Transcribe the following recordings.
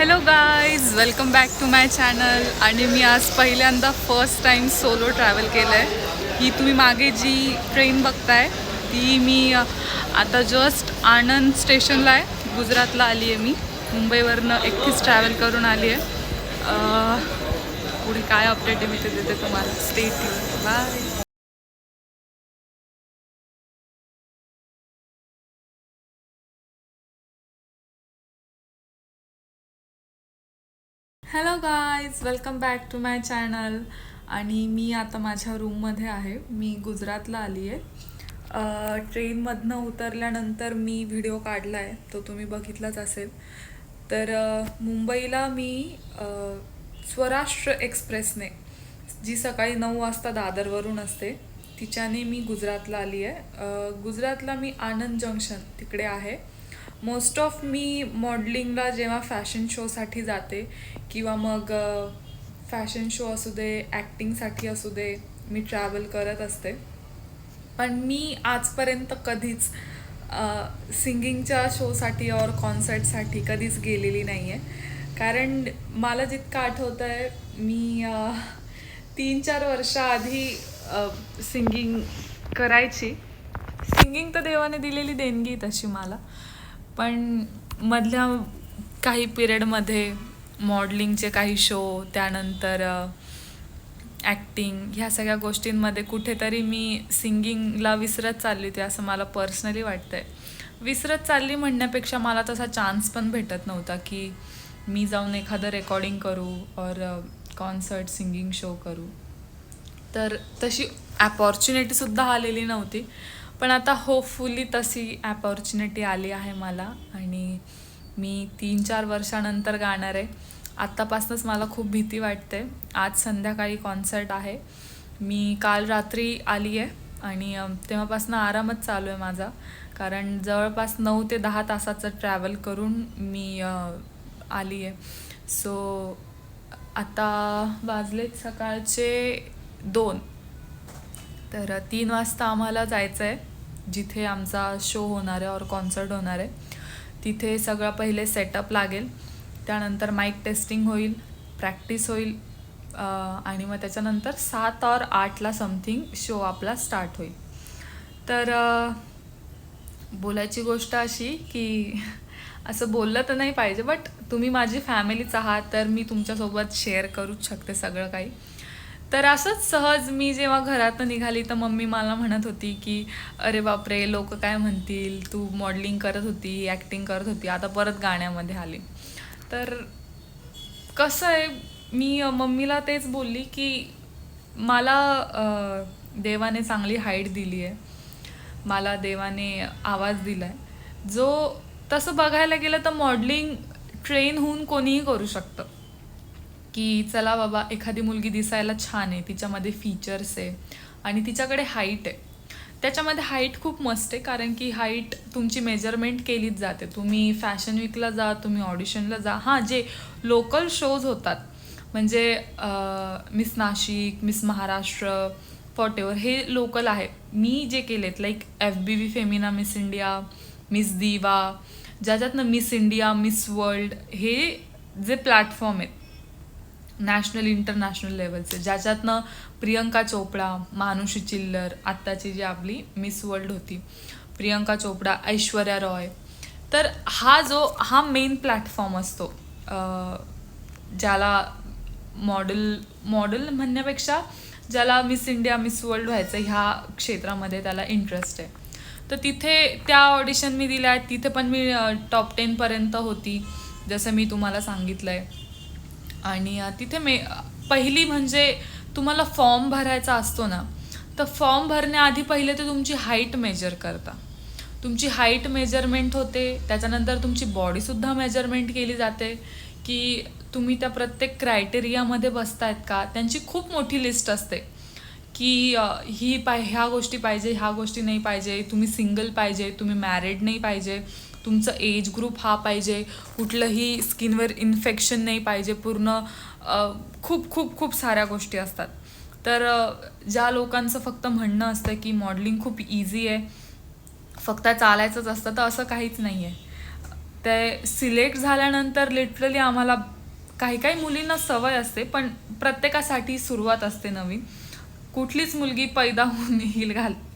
Hello guys, welcome back to my channel. आणि मी आज पहिल्यांदा फर्स्ट टाईम सोलो ट्रॅव्हल केलं आहे. ही तुम्ही मागे जी ट्रेन बघताय ती मी आता जस्ट आनंद स्टेशनला आहे, गुजरातला आली आहे. मी मुंबईवरनं एकटीच ट्रॅव्हल करून आली आहे. पुढे काय अपडेट आहे मी ते देते तुम्हाला. Stay tuned. Bye. Hello guys, welcome back to my channel. आणि मी आता माझ्या रूममध्ये आहे. मी गुजरातला आली आहे. ट्रेनमधनं उतरल्यानंतर मी व्हिडिओ काढला आहे, तो तुम्ही बघितलाच असेल. तर मुंबईला मी स्वराष्ट्र एक्सप्रेसने, जी सकाळी 9 वाजता दादरवरून असते, तिच्याने मी गुजरातला आली आहे. गुजरातला मी आनंद जंक्शन तिकडे आहे. मोस्ट ऑफ मी मॉडलिंगला जेव्हा फॅशन शोसाठी जाते किंवा मग फॅशन शो असू दे, ॲक्टिंगसाठी असू दे, मी ट्रॅव्हल करत असते. पण मी आजपर्यंत कधीच सिंगिंगच्या शोसाठी और कॉन्सर्टसाठी कधीच गेलेली नाही आहे. कारण मला जितकं आठवतं आहे, मी 3-4 वर्षाआधी सिंगिंग करायची. सिंगिंग तर देवाने दिलेली देणगी तशी मला. पण मधल्या काही पिरियडमध्ये मॉडलिंगचे काही शो, त्यानंतर ॲक्टिंग, ह्या सगळ्या गोष्टींमध्ये कुठेतरी मी सिंगिंगला विसरत चालली होती, असं मला पर्सनली वाटतं आहे. विसरत चालली म्हणण्यापेक्षा मला तसा चान्स पण भेटत नव्हता की मी जाऊन एखादं रेकॉर्डिंग करू और कॉन्सर्ट, सिंगिंग शो करू. तर तशी ॲपॉर्च्युनिटीसुद्धा आलेली नव्हती. पण आता होपफुली तशी ॲपॉर्च्युनिटी आली आहे मला. आणि मी 3-4 वर्षानंतर गाणार आहे. आत्तापासूनच मला खूप भीती वाटते. आज संध्याकाळी कॉन्सर्ट आहे. मी काल रात्री आली आहे आणि तेव्हापासून आरामच चालू आहे माझा. कारण जवळपास 9 ते 10 तासाचं ट्रॅव्हल करून मी आली आहे. सो आता वाजलेत सकाळचे 2. तर 3 वाजता आम्हाला जायचं आहे, जिथे आमचा शो होणार आहे और कॉन्सर्ट होणार आहे. तिथे सगळं पहिले सेटअप लागेल, त्यानंतर माईक टेस्टिंग होईल, प्रॅक्टिस होईल, आणि मग त्याच्यानंतर 7 और 8ला समथिंग शो आपला स्टार्ट होईल. तर बोलायची गोष्ट अशी की असं बोललं तर नाही पाहिजे, बट तुम्ही माझी फॅमिलीच आहात, तर मी तुमच्यासोबत शेअर करूच शकते सगळं काही. तर असंच सहज मी जेव्हा घरातून निघाली तर मम्मी मला म्हणत होती की अरे बापरे, लोक काय म्हणतील, तू मॉडलिंग करत होती, ॲक्टिंग करत होती, आता परत गाण्यामध्ये आली. तर कसं आहे, मी मम्मीला तेच बोलली की मला देवाने चांगली हाईट दिली आहे, मला देवाने आवाज दिला आहे, जो तसं बघायला गेलं तर मॉडलिंग ट्रेन होऊन कोणीही करू शकतं. की चला बाबा, एखादी मुलगी दिसायला छान आहे, तिच्यामध्ये फीचर्स आहे आणि तिच्याकडे हाईट आहे. त्याच्यामध्ये हाईट खूप मस्त आहे, कारण की हाईट तुमची मेजरमेंट केलीच जाते. तुम्ही फॅशन वीकला जा, तुम्ही ऑडिशनला जा. हां, जे लोकल शोज होतात, म्हणजे miss Nashik, miss Maharashtra, whatever, हे लोकल आहे. मी जे केलेत like FBV Femina miss India, miss दिवा, ज्याच्यातनं मिस इंडिया, मिस वर्ल्ड, हे जे प्लॅटफॉर्म आहेत नॅशनल इंटरनॅशनल लेवलचे, ज्याच्यातनं प्रियंका चोपडा, मानुषी चिल्लर, आत्ताची जी आपली मिस वर्ल्ड होती प्रियंका चोपडा, ऐश्वर्या रॉय. तर हा मेन प्लॅटफॉर्म असतो, ज्याला मॉडेल म्हणण्यापेक्षा ज्याला मिस इंडिया, मिस वर्ल्ड व्हायचं ह्या क्षेत्रामध्ये त्याला इंटरेस्ट आहे. तर तिथे त्या ऑडिशन मी दिल्या आहेत. तिथे पण मी टॉप 10पर्यंत होती, जसं मी तुम्हाला सांगितलं आहे. आणि तिथे पहिली म्हणजे तुम्हाला फॉर्म भरायचा असतो ना, तर फॉर्म भरण्याआधी पहिले ते तुमची हाईट मेजर करता. तुमची हाईट मेजरमेंट होते, त्याच्यानंतर तुमची बॉडीसुद्धा मेजरमेंट केली जाते की तुम्ही त्या प्रत्येक क्रायटेरियामध्ये बसतायत का. त्यांची खूप मोठी लिस्ट असते की ह्या गोष्टी पाहिजे, ह्या गोष्टी नाही पाहिजे, तुम्ही सिंगल पाहिजे, तुम्ही मॅरिड नाही पाहिजे, तुमचं एज ग्रुप हा पाहिजे, कुठलंही स्किनवर इन्फेक्शन नाही पाहिजे, पूर्ण खूप खूप खूप साऱ्या गोष्टी असतात. तर ज्या लोकांचं फक्त म्हणणं असतं की मॉडलिंग खूप इझी आहे, फक्त चालायचंच असतं, तर असं काहीच नाही आहे. ते सिलेक्ट झाल्यानंतर लिटरली आम्हाला काही काही मुलींना सवय असते, पण प्रत्येकासाठी सुरुवात असते नवीन. कुठलीच मुलगी पैदा होऊन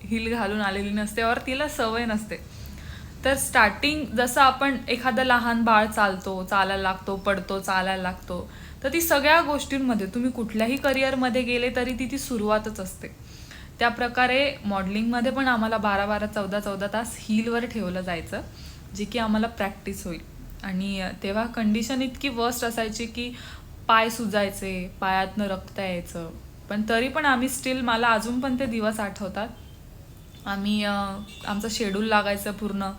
हिल घालून आलेली नसते और तिला सवय नसते. तर स्टार्टिंग जसं आपण एखादं लहान बाळ चालायला लागतो, पडतो, चालायला लागतो, तर ती सगळ्या गोष्टींमध्ये तुम्ही कुठल्याही करिअरमध्ये गेले तरी ती सुरुवातच असते. त्या प्रकारे मॉडेलिंगमध्ये पण आम्हाला 12-12, 14-14 तास हीलवर ठेवलं जायचं, जे की आम्हाला प्रॅक्टिस होईल. आणि तेव्हा कंडिशन इतकी वर्स्ट असायची की पाय सुजायचे, पायातनं रक्त यायचं, पण तरी पण आम्ही स्टील, मला अजून पण ते दिवस आठवतात. आम्ही आमचं शेड्यूल लागायचं पूर्ण.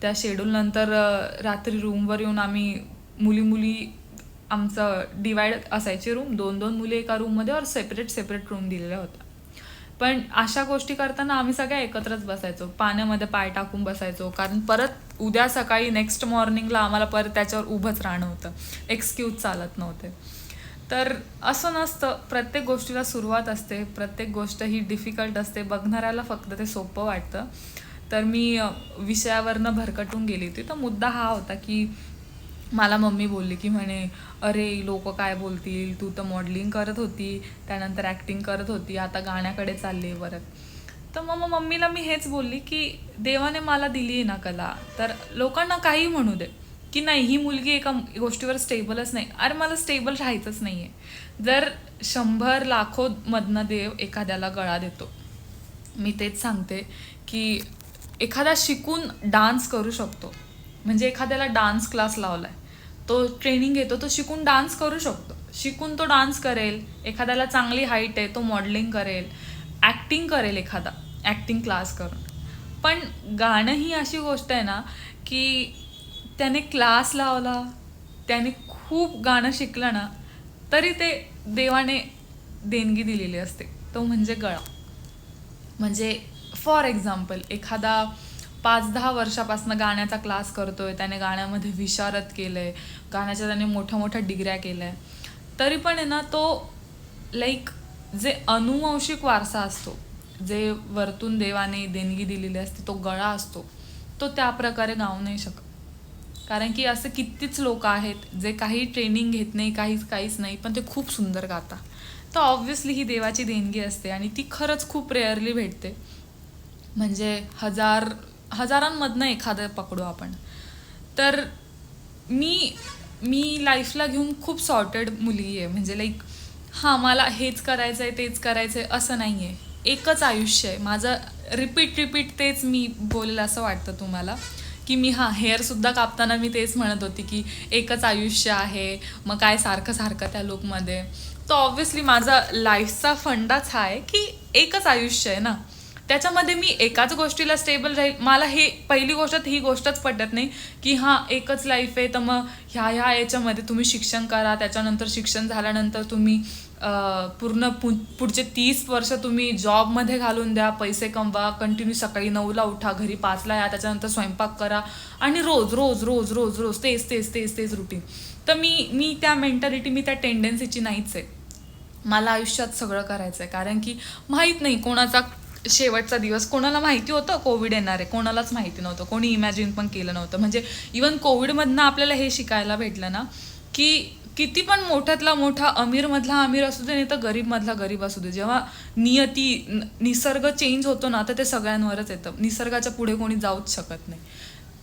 त्या शेड्यूलनंतर रात्री रूमवर येऊन आम्ही मुली आमचं डिवाइड असायचे रूम, 2-2 मुली एका रूममध्ये और सेपरेट रूम दिलेल्या होत्या. पण अशा गोष्टी करताना आम्ही सगळ्या एकत्रच बसायचो, पाण्यामध्ये पाय टाकून बसायचो, कारण परत उद्या सकाळी नेक्स्ट मॉर्निंगला आम्हाला परत त्याच्यावर उभंच राहणं होतं, एक्सक्यूज चालत नव्हते. तर असं नसतं, प्रत्येक गोष्टीला सुरुवात असते, प्रत्येक गोष्ट ही डिफिकल्ट असते, बघणाऱ्याला फक्त ते सोपं वाटतं. तर मी विषयावरनं भरकटून गेली होती. तर मुद्दा हा होता की मला मम्मी बोलली की म्हणे, अरे लोक काय बोलतील, तू तर मॉडेलिंग करत होती, त्यानंतर ॲक्टिंग करत होती, आता गाण्याकडे चालली परत. तर मग मम्मीला मी हेच बोलली की देवाने मला दिली आहे ना कला, तर लोकांना काही म्हणू दे की नाही ही मुलगी एका गोष्टीवर स्टेबलच नाही. अरे मला स्टेबल राहायचंच नाही आहे. जर 100 लाखोमधनं देव एखाद्याला गळा देतो. मी तेच सांगते की एखादा शिकून डान्स करू शकतो, म्हणजे एखाद्याला डान्स क्लास लावलाय, तो ट्रेनिंग घेतो, तो शिकून डान्स करू शकतो, शिकून तो डान्स करेल. एखाद्याला चांगली हाईट आहे, तो मॉडेलिंग करेल, ॲक्टिंग करेल, एखादा ॲक्टिंग क्लास करून. पण गाणं ही अशी गोष्ट आहे ना की त्याने क्लास लावला, त्याने खूप गाणं शिकलं ना, तरी ते देवाने देणगी दिलेली असते, तो म्हणजे गळा. म्हणजे फॉर एक्झाम्पल एखादा 5-10 वर्षापासून गाण्याचा क्लास करतोय, त्याने गाण्यामध्ये विशारद केलंय, गाण्याच्या त्याने मोठ्या डिग्र्या केल्या, तरी पण आहे ना तो लाईक जे अनुवंशिक वारसा असतो, जे वरतून देवाने देणगी दिलेली असते, तो गळा असतो, तो त्या प्रकारे गाऊ नाही शकत. कारण की असे कितीच लोक आहेत जे काही ट्रेनिंग घेत नाही, काहीच नाही, पण ते खूप सुंदर गातात. तर ऑब्व्हियसली ही देवाची देणगी असते आणि ती खरंच खूप रेअरली भेटते. म्हणजे हजारांमधनं एखादं पकडू आपण. तर मी लाईफला घेऊन खूप सॉर्टेड मुलगी आहे. म्हणजे लाईक हां मला हेच करायचं आहे, तेच करायचं आहे असं नाही आहे. एकच आयुष्य आहे माझं. रिपीट तेच मी बोलेल असं वाटतं तुम्हाला की मी हेअरसुद्धा कापताना मी तेच म्हणत होती की एकच आयुष्य आहे, मग काय सारखं त्या लुकमध्ये. तर ऑब्व्हियसली माझा लाईफचा फंडाच हा आहे की एकच आयुष्य आहे ना, त्याच्यामध्ये मी एकाच गोष्टीला स्टेबल राहील. मला हे पहिली गोष्ट ही गोष्टच पटत नाही की एकच लाईफ आहे, तर मग ह्या याच्यामध्ये तुम्ही शिक्षण करा, त्याच्यानंतर शिक्षण झाल्यानंतर तुम्ही पूर्ण पुढचे 30 वर्ष तुम्ही जॉबमध्ये घालून द्या, पैसे कमवा, कंटिन्यू सकाळी 9ला उठा, घरी 5ला या, त्याच्यानंतर स्वयंपाक करा आणि रोज रोज रोज रोज रोज तेच रुटीन. तर मी त्या मेंटॅलिटी, मी त्या टेंडन्सीची नाहीच आहे. मला आयुष्यात सगळं करायचं आहे, कारण की माहीत नाही कोणाचा शेवटचा दिवस. कोणाला माहिती होतं कोविड येणार आहे? कोणालाच माहिती नव्हतं, कोणी इमॅजिन पण केलं नव्हतं. म्हणजे इवन कोविडमधनं आपल्याला हे शिकायला भेटलं ना की किती पण मोठ्यातला मोठा अमीरमधला अमीर असू दे, नाही तर गरीबमधला गरीब असू दे, जेव्हा निसर्ग चेंज होतो ना, तर ते सगळ्यांवरच येतं. निसर्गाच्या पुढे कोणी जाऊच शकत नाही.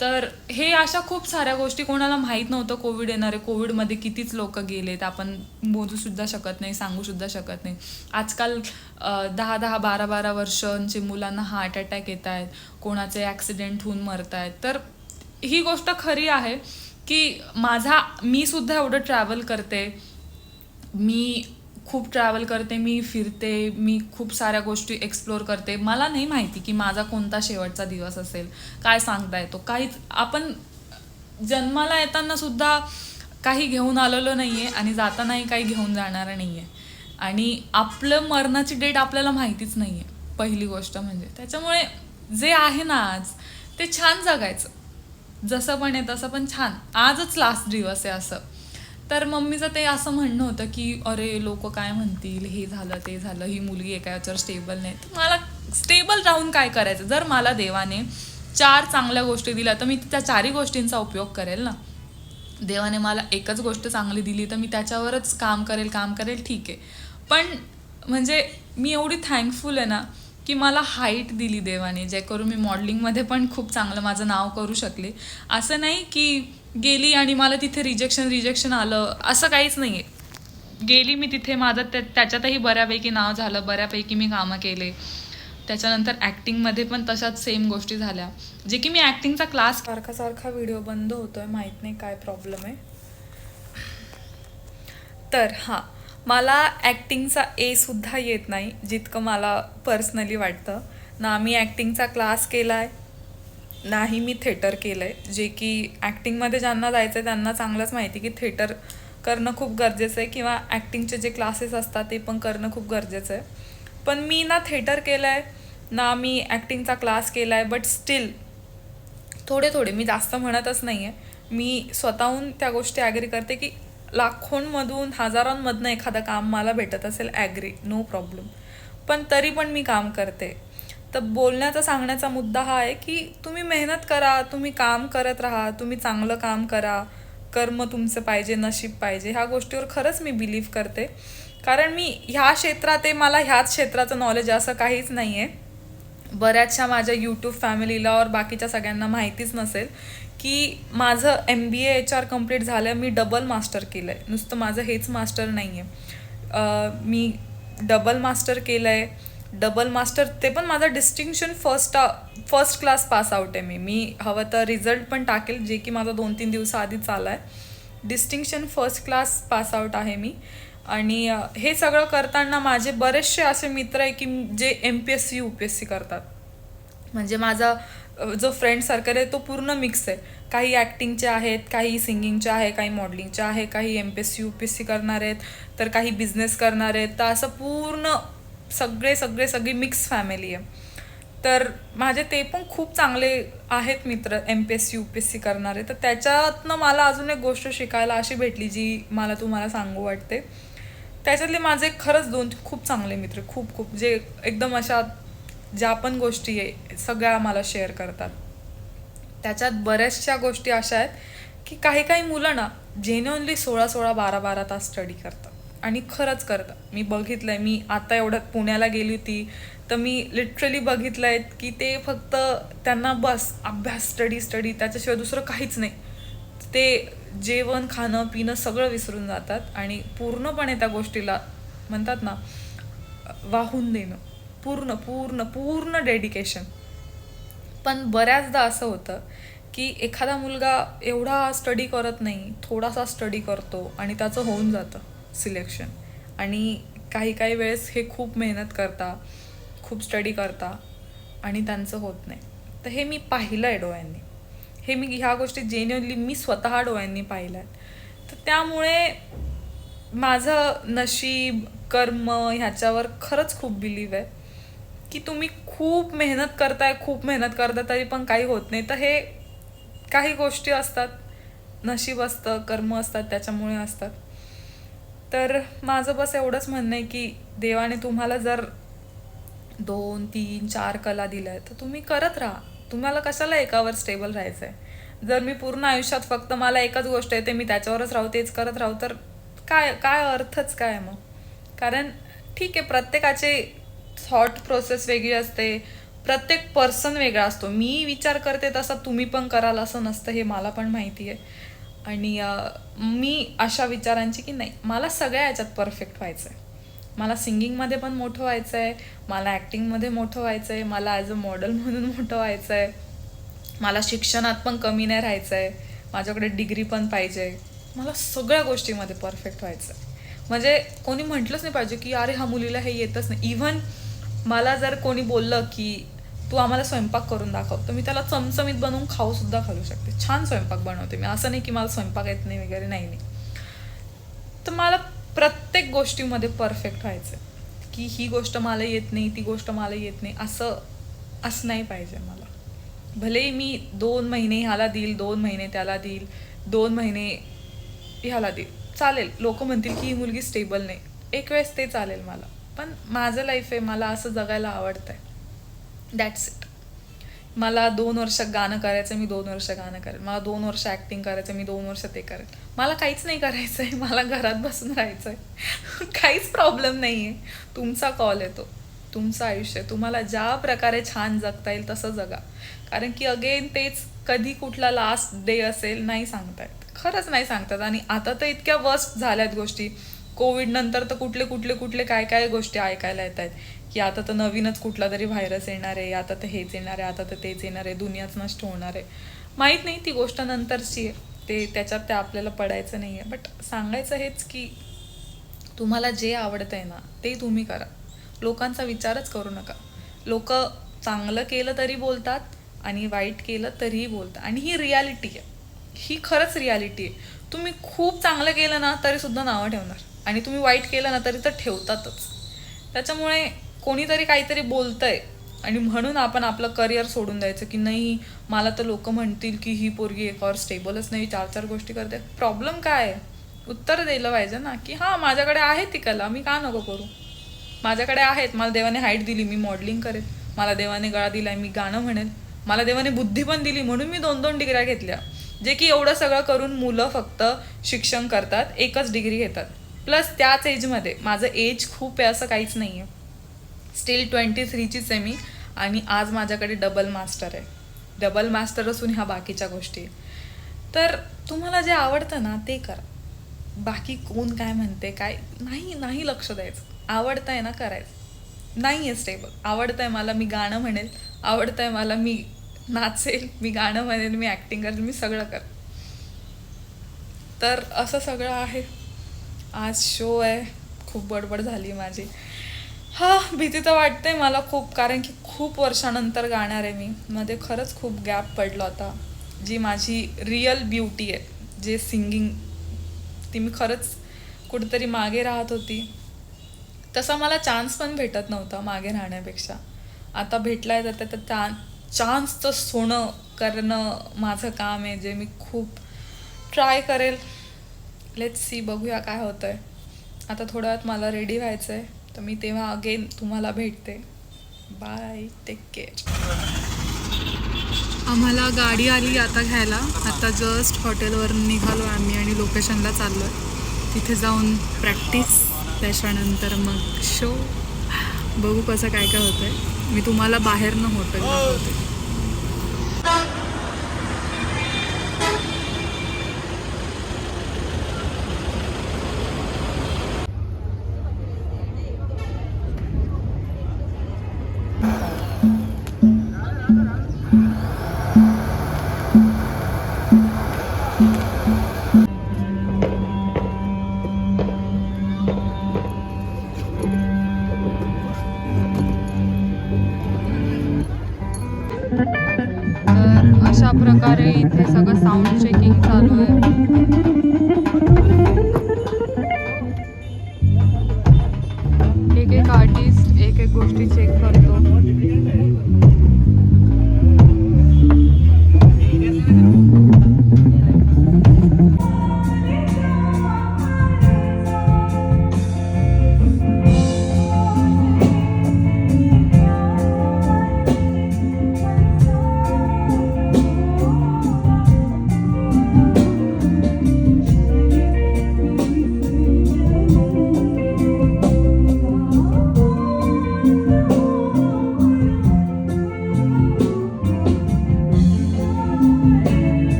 तर हे अशा खूप साऱ्या गोष्टी कोणाला माहीत नव्हतं कोविड येणार आहे. कोविडमध्ये कितीच लोक गेलेत आपण मोजूसुद्धा शकत नाही, सांगूसुद्धा शकत नाही. आजकाल 10-10, 12-12 वर्षांचे मुलांना हार्ट अटॅक येत आहेत, कोणाचे ॲक्सिडेंट होऊन मरत आहेत. तर ही गोष्ट खरी आहे की मी सुद्धा एवढं ट्रॅव्हल करते, मी खूप ट्रॅव्हल करते, मी फिरते, मी खूप साऱ्या गोष्टी एक्सप्लोअर करते. मला नाही माहिती की माझा कोणता शेवटचा दिवस असेल, काय सांगता येतो. काहीच आपण जन्माला येताना सुद्धा काही घेऊन आलेलो नाही आहे आणि जातानाही काही घेऊन जाणार नाही आहे. आणि आपलं मरणाची डेट आपल्याला माहितीच नाही आहे, पहिली गोष्ट म्हणजे. त्याच्यामुळे जे आहे ना आज, ते छान जगायचं. जसं पण आहे तसं पण छान. आजच लास्ट दिवस आहे असं. तर मम्मीचं ते असं म्हणणं होतं की अरे लोक काय म्हणतील, हे झालं ते झालं, ही मुलगी एका याच्यावर स्टेबल नाही. तर मला स्टेबल राहून काय करायचं? जर मला देवाने 4 चांगल्या गोष्टी दिल्या तर मी त्या 4ही गोष्टींचा उपयोग करेल ना. देवाने मला एकच गोष्ट चांगली दिली तर मी त्याच्यावरच काम करेल ठीक आहे. पण म्हणजे मी एवढी थँकफुल आहे ना की मला हाईट दिली देवाने, जे करून मी मॉडेलिंगमध्ये पण खूप चांगलं माझं नाव करू शकले. असं नाही की गेली आणि मला तिथे रिजेक्शन आलं, असं काहीच नाही आहे. गेली मी तिथे, माझं त्याच्यातही बऱ्यापैकी नाव झालं, बऱ्यापैकी मी कामं केले. त्याच्यानंतर ॲक्टिंगमध्ये पण तशाच सेम गोष्टी झाल्या, जे की मी ॲक्टिंगचा क्लास सारखा व्हिडिओ बंद होतोय, माहीत नाही काय प्रॉब्लेम आहे. तर हां, मला ॲक्टिंगचा सुद्धा येत नाही जितकं मला पर्सनली वाटतं ना. मी ॲक्टिंगचा क्लास केला आहे, नाही मी थिएटर केलं आहे. जे की ॲक्टिंगमध्ये ज्यांना जायचं आहे त्यांना चांगलंच माहिती की थिएटर करणं खूप गरजेचं आहे, किंवा ॲक्टिंगचे जे क्लासेस असतात ते पण करणं खूप गरजेचं आहे. पण मी ना थिएटर केलं आहे ना मी ॲक्टिंगचा क्लास केला आहे. बट स्टील थोडे मी जास्त म्हणतच नाही आहे. मी स्वतःहून त्या गोष्टी ॲग्री करते की लाखोंमधून हजारांमधनं एखादं काम मला भेटत असेल, ॲग्री, नो प्रॉब्लेम. पण तरी पण मी काम करते. तर बोलण्याचा सांगण्याचा मुद्दा हा आहे की तुम्ही मेहनत करा, तुम्ही काम करत राहा, तुम्ही चांगलं काम करा, कर्म तुमचं पाहिजे, नशीब पाहिजे. ह्या गोष्टीवर खरंच मी बिलीव्ह करते. कारण मी ह्या क्षेत्रात आहे, मला ह्याच क्षेत्राचं नॉलेज असं काहीच नाही आहे. बऱ्याचशा माझ्या यूट्यूब फॅमिलीला और बाकीच्या सगळ्यांना माहितीच नसेल की माझं MBA HR कम्प्लीट झालं, मी डबल मास्टर केलं आहे. नुसतं माझं हेच मास्टर नाही आहे, मी डबल मास्टर केलं आहे. डबल मास्टर ते पण माझं distinction first class pass out आहे. मी हवं तर रिझल्ट पण टाकेल, जे की माझा 2-3 दिवसाआधीच आला आहे. Distinction first class pass out आहे मी. आणि हे सगळं करताना माझे बरेचसे असे मित्र आहे की जे MPSC UPSC करतात. म्हणजे माझा जो फ्रेंड सर्कल आहे तो पूर्ण मिक्स आहे. काही ॲक्टिंगचे आहेत, काही सिंगिंगचे आहे, काही मॉडेलिंगचे आहे, काही MPSC UPSC करणार आहेत, तर काही बिझनेस करणार आहेत. तर असं पूर्ण सगळी मिक्स फॅमिली आहे. तर माझे ते पण खूप चांगले आहेत मित्र, MPSC UPSC करणारे. तर त्याच्यातनं मला अजून एक गोष्ट शिकायला अशी भेटली जी मला तुम्हाला सांगू वाटते. त्याच्यातले माझे खरंच 2 खूप चांगले मित्र, खूप जे एकदम अशा ज्या पण गोष्टी आहे सगळ्या मला शेअर करतात. त्याच्यात बऱ्याचशा गोष्टी अशा आहेत की काही मुलं ना जेन्युअनली 16 12 तास स्टडी करतात आणि खरंच करतात. मी बघितलं आहे. मी आता एवढ्यात पुण्याला गेली होती तर मी लिटरली बघितलं आहे की ते फक्त त्यांना बस अभ्यास, स्टडी, त्याच्याशिवाय दुसरं काहीच नाही. ते जेवण, खाणं, पिणं सगळं विसरून जातात आणि पूर्णपणे त्या गोष्टीला म्हणतात ना वाहून देणं, पूर्ण डेडिकेशन. पण बऱ्याचदा असं होतं की एखादा मुलगा एवढा स्टडी करत नाही, थोडासा स्टडी करतो आणि त्याचं होऊन जातं सिलेक्शन. आणि काही वेळेस हे खूप मेहनत करता, खूप स्टडी करता आणि त्यांचं होत नाही. तर हे मी पाहिलं आहे डोळ्यांनी. हे मी ह्या गोष्टी जेन्युअनली मी स्वतः डोळ्यांनी पाहिलं आहेत. तर त्यामुळे माझं नशीब, कर्म ह्याच्यावर खरंच खूप बिलीव आहे की तुम्ही खूप मेहनत करताय तरी पण काही होत नाही. तर हे काही गोष्टी असतात, नशीब असतं, कर्म असतात, त्याच्यामुळे असतात. तर माझं बस एवढंच म्हणणं आहे की देवाने तुम्हाला जर 2, 3, 4 कला दिल्या तर तुम्ही करत राहा. तुम्हाला कशाला एकावर स्टेबल राहायचं आहे? जर मी पूर्ण आयुष्यात फक्त मला एकच गोष्ट येते, मी त्याच्यावरच राहू, तेच करत राहू, तर काय अर्थच काय मग? कारण ठीक आहे, प्रत्येकाचे थॉट प्रोसेस वेगळी असते, प्रत्येक पर्सन वेगळा असतो. मी विचार करते तसा तुम्ही पण कराल असं नसतं, हे मला पण माहिती आहे. आणि मी अशा विचारांची की नाही, मला सगळ्या याच्यात परफेक्ट व्हायचं आहे. मला सिंगिंगमध्ये पण मोठं व्हायचं आहे, मला ॲक्टिंगमध्ये मोठं व्हायचं आहे, मला ॲज अ मॉडेल म्हणून मोठं व्हायचं आहे, मला शिक्षणात पण कमी नाही राहायचं आहे, माझ्याकडे डिग्री पण पाहिजे, मला सगळ्या गोष्टीमध्ये परफेक्ट व्हायचं आहे. म्हणजे कोणी म्हटलंच नाही पाहिजे की अरे ह्या मुलीला हे येतच नाही. इव्हन मला जर कोणी बोललं की तू आम्हाला स्वयंपाक करून दाखव, तर मी त्याला चमचमीत बनवून खाऊसुद्धा घालू शकते. छान स्वयंपाक बनवते मी, असं नाही की मला स्वयंपाक येत नाही वगैरे, नाही. तर मला प्रत्येक गोष्टीमध्ये परफेक्ट व्हायचं आहे की ही गोष्ट मला येत नाही, ती गोष्ट मला येत नाही, असं नाही पाहिजे मला. भले मी 2 महिने ह्याला देईल, 2 महिने त्याला देईल, 2 महिने ह्याला देईल, चालेल. लोक म्हणतील की ही मुलगी स्टेबल नाही, एक वेळेस ते चालेल मला. पण माझं लाईफ आहे, मला असं जगायला आवडतं आहे, दॅट्स इट. मला 2 वर्ष गाणं करायचं, मी 2 वर्ष गाणं करेल. मला 2 वर्ष ॲक्टिंग करायचं, मी 2 वर्ष ते करेल. मला काहीच नाही करायचं आहे, मला घरात बसून राहायचं आहे. काहीच प्रॉब्लेम नाही आहे. तुमचा कॉल येतो, तुमचं आयुष्य आहे. तुम्हाला ज्या प्रकारे छान जगता येईल तसं जगा. कारण की अगेन तेच, कधी कुठला लास्ट डे असेल नाही सांगता येत, खरंच नाही सांगतात. आणि आता तर इतक्या वर्स्ट झाल्यात गोष्टी. कोविड नंतर तर कुठले कुठले कुठले काय काय गोष्टी ऐकायला येत आहेत की आता तर नवीनच कुठला तरी व्हायरस येणार आहे, आता तर हेच येणार आहे, आता तर तेच येणार आहे, दुनियाच नष्ट होणार आहे. माहीत नाही, ती गोष्ट नंतरची आहे. त्याच्यात ते आपल्याला पडायचं नाही आहे. बट सांगायचं हेच की तुम्हाला जे आवडतं आहे ना ते तुम्ही करा. लोकांचा विचारच करू नका. लोक चांगलं केलं तरी बोलतात आणि वाईट केलं तरीही बोलतात. आणि ही रियालिटी आहे, ही खरंच रियालिटी आहे. तुम्ही खूप चांगलं केलं ना तरीसुद्धा नावं ठेवणार, आणि तुम्ही वाईट केलं ना तरी तर ठेवतातच. त्याच्यामुळे कोणीतरी काहीतरी बोलतंय आणि म्हणून आपण आपलं करिअर सोडून द्यायचं की नाही, मला तर लोक म्हणतील की ही पोरगी एकावर स्टेबलच नाही, 4 4 गोष्टी करते. प्रॉब्लेम काय आहे? उत्तर दिलं पाहिजे ना की हां, माझ्याकडे आहे ती कला, मी का नको करू? माझ्याकडे आहेत, मला देवाने हाईट दिली, मी मॉडेलिंग करेल. मला देवाने गळा दिलाय, मी गाणं म्हणेल. मला देवाने बुद्धी पण दिली म्हणून मी 2 2 डिग्र्या घेतल्या. जे की एवढं सगळं करून मुलं फक्त शिक्षण करतात, एकच डिग्री घेतात. प्लस त्याच एजमध्ये, माझं एज खूप आहे असं काहीच नाही आहे, स्टील 23चीच आहे मी. आणि आज माझ्याकडे डबल मास्टर आहे. डबल मास्टर असून ह्या बाकीच्या गोष्टी आहे. तर तुम्हाला जे आवडतं ना ते करा. बाकी कोण काय म्हणते काय नाही, नाही लक्ष द्यायचं. आवडतं आहे ना करायचं. नाही आहे स्टेबल, आवडतं आहे मला, मी गाणं म्हणेल. आवडतं आहे मला, मी नाचेल, मी गाणं म्हणेल, मी ॲक्टिंग करेल, मी सगळं कर. तर असं सगळं आहे. आज शो आहे, खूप बडबड झाली माझी. हा, भीती तर वाटते मला खूप, कारण की खूप वर्षानंतर गाणार आहे मी. मध्ये खरंच खूप गॅप पडला होता. जी माझी रिअल ब्युटी आहे, जे सिंगिंग, ती मी खरंच कुठेतरी मागे राहत होती. तसा मला चान्स पण भेटत नव्हता मागे राहण्यापेक्षा. आता भेटला आहे तर त्या चान्सचं सोनं करणं माझं काम आहे, जे मी खूप ट्राय करेल. लेट्स सी, बघूया काय होतं आहे. आता थोड्या वेळात मला रेडी व्हायचं आहे, तर मी तेव्हा अगेन तुम्हाला भेटते. Bye, take care. आम्हाला गाडी आली आता घ्यायला. आता जस्ट हॉटेलवर निघालो आम्ही आणि लोकेशनला चाललो आहे. तिथे जाऊन प्रॅक्टिस, त्याच्यानंतर मग शो. बघू कसं काय काय होतं आहे. मी तुम्हाला बाहेरनं हॉटेल दाखवते. तर अशा प्रकारे इथे सगळं साऊंड चेकिंग चालू आहे. एक एक आर्टिस्ट एक एक गोष्टी चेक करतो.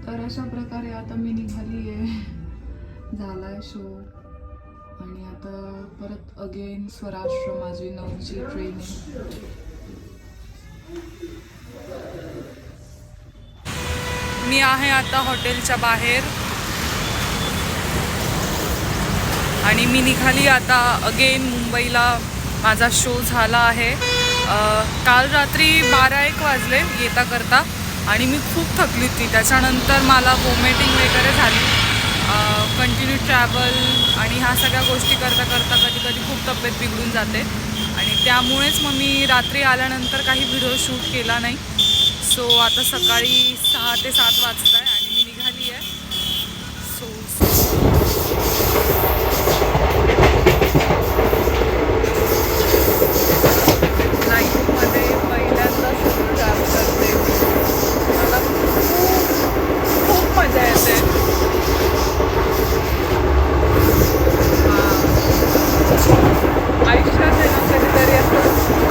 तर अशा प्रकारे आता मी निघाली आहे. झालाय शो आणि आता परत अगेन स्वराष्ट्र, माझी 9ची ट्रेन आहे. मी आहे आता हॉटेलच्या बाहेर. आणि मी निघाली आता अगेन मुंबईला. माझा शो झाला आहे. काल रात्री 12-1 वाजले येता करता आणि मी खूप थकली होती. त्याच्यानंतर मला वॉमिटिंग वगैरे झाली. कंटिन्यू ट्रॅव्हल आणि ह्या सगळ्या गोष्टी करता करता कधी कधी खूप तब्येत बिघडून जाते आणि त्यामुळेच मग मी रात्री आल्यानंतर काही व्हिडिओ शूट केला नाही. सो आता सकाळी 6 ते 7 वाजता आहे आणि मी निघाली आहे. लाईफमध्ये पहिल्यांदा सोलो ट्रॅव्हल करते. मला खूप मजा येते. आयुष्यात आहे ना कधीतरी असं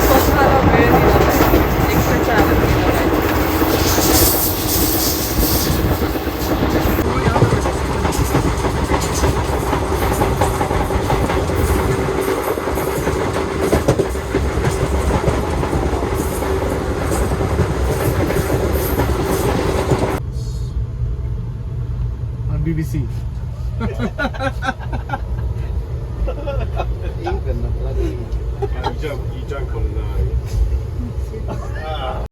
स्वतःला वेळ दिला पाहिजे, एकटं ट्रॅव्हल केलं पाहिजे. on BBC. You don't come now.